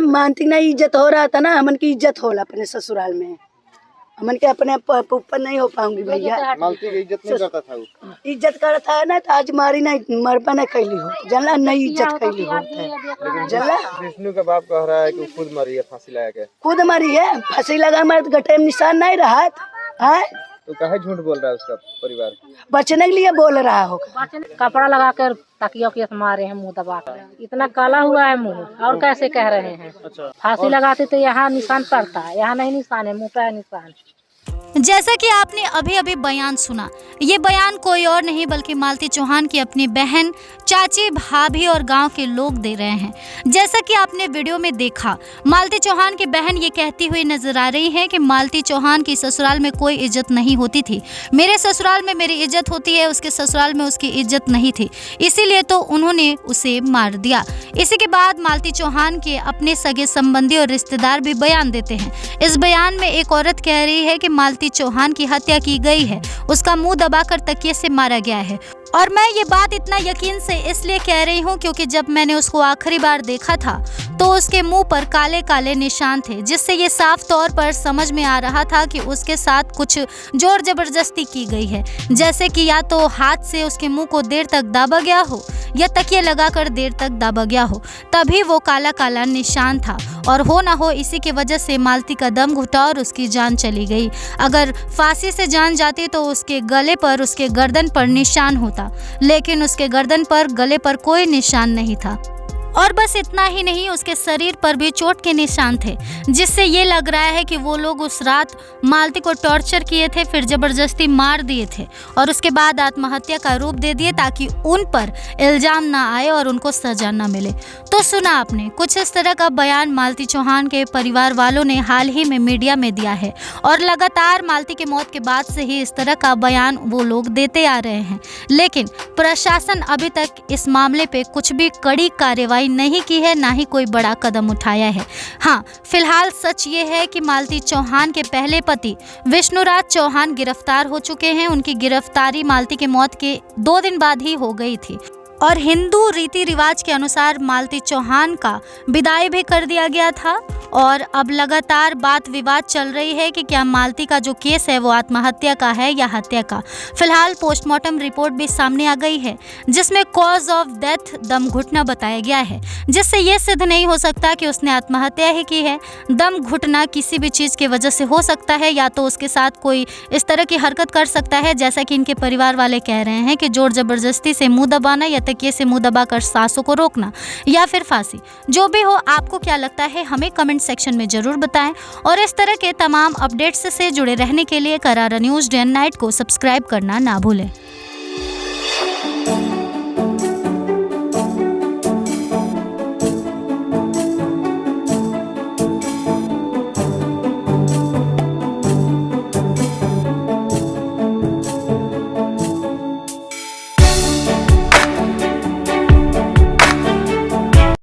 मानती नहीं इज्जत हो रहा था ना, हमन की इज्जत होला अपने ससुराल में, हमन के अपने ऊपर नहीं हो पाऊंगी भैया। मालती की इज्जत नहीं करता था वो। इज्जत करता है ना तो आज मारी नहीं मरपा नहीं कैली हो जनला, नहीं इज्जत कैली होता जनला। विष्णु का बाप कह रहा है कि खुद मरी है फांसी लगा के। खुद मरी है, फांसी लगा मारे तो गटे में निशान नहीं रहा है तो काहे झूठ बोल रहा है उसका परिवार? बचने के लिए बोल रहा होगा। कपड़ा लगाकर तकिया के मारे हैं, मुंह दबा कर, इतना काला हुआ है मुंह, और कैसे कह रहे हैं। फांसी लगाते तो यहाँ निशान पड़ता है, यहाँ नहीं निशान है, मुँह पे है निशान। जैसा कि आपने अभी अभी बयान सुना, ये बयान कोई और नहीं बल्कि मालती चौहान की अपनी बहन, चाची, भाभी और गांव के लोग दे रहे हैं। जैसा कि आपने वीडियो में देखा, मालती चौहान की बहन ये कहती हुई नजर आ रही है कि मालती चौहान की ससुराल में कोई इज्जत नहीं होती थी, मेरे ससुराल में मेरी इज्जत होती है, उसके ससुराल में उसकी इज्जत नहीं थी, इसीलिए तो उन्होंने उसे मार दिया। इसी के बाद मालती चौहान के अपने सगे संबंधी और रिश्तेदार भी बयान देते हैं। इस बयान में एक औरत कह रही है कि मालती चौहान की हत्या की गई है, उसका मुंह दबाकर तकिए से मारा गया है। और मैं ये बात इतना यकीन से इसलिए कह रही हूँ क्योंकि जब मैंने उसको आखिरी बार देखा था तो उसके मुंह पर काले काले निशान थे, जिससे ये साफ तौर पर समझ में आ रहा था कि उसके साथ कुछ जोर जबरदस्ती की गई है, जैसे कि या तो हाथ से उसके मुंह को देर तक दाबा गया हो या तकिए लगाकर देर तक दाबा गया हो, तभी वो काला काला निशान था। और हो ना हो इसी की वजह से मालती का दम घुटा और उसकी जान चली गई। अगर फांसी से जान जाती तो उसके गले पर, उसके गर्दन पर निशान होता, लेकिन उसके गर्दन पर, गले पर कोई निशान नहीं था। और बस इतना ही नहीं, उसके शरीर पर भी चोट के निशान थे, जिससे ये लग रहा है कि वो लोग उस रात मालती को टॉर्चर किए थे, फिर जबरदस्ती मार दिए थे और उसके बाद आत्महत्या का रूप दे दिए ताकि उन पर इल्जाम ना आए और उनको सजा ना मिले। तो सुना आपने, कुछ इस तरह का बयान मालती चौहान के परिवार वालों ने हाल ही में मीडिया में दिया है और लगातार मालती के मौत के बाद से ही इस तरह का बयान वो लोग देते आ रहे हैं, लेकिन प्रशासन अभी तक इस मामले पे कुछ भी कड़ी कार्रवाई नहीं की है, ना ही कोई बड़ा कदम उठाया है। हाँ, फिलहाल सच ये है कि मालती चौहान के पहले पति विष्णुराज चौहान गिरफ्तार हो चुके हैं। उनकी गिरफ्तारी मालती के मौत के 2 दिन बाद ही हो गई थी और हिंदू रीति रिवाज के अनुसार मालती चौहान का विदाई भी कर दिया गया था। और अब लगातार बात विवाद चल रही है कि क्या मालती का जो केस है वो आत्महत्या का है या हत्या का। फिलहाल पोस्टमार्टम रिपोर्ट भी सामने आ गई है, जिसमें कॉज ऑफ डेथ दम घुटना बताया गया है, जिससे ये सिद्ध नहीं हो सकता कि उसने आत्महत्या ही की है। दम घुटना किसी भी चीज़ की वजह से हो सकता है, या तो उसके साथ कोई इस तरह की हरकत कर सकता है जैसा कि इनके परिवार वाले कह रहे हैं कि जोर जबरदस्ती से मुँह दबाना या तकिए से मुँह दबाकर सांसों को रोकना, या फिर फांसी। जो भी हो, आपको क्या लगता है हमें कमेंट सेक्शन में जरूर बताएं और इस तरह के तमाम अपडेट्स से जुड़े रहने के लिए करारा न्यूज़ डे एंड नाइट को सब्सक्राइब करना ना भूलें।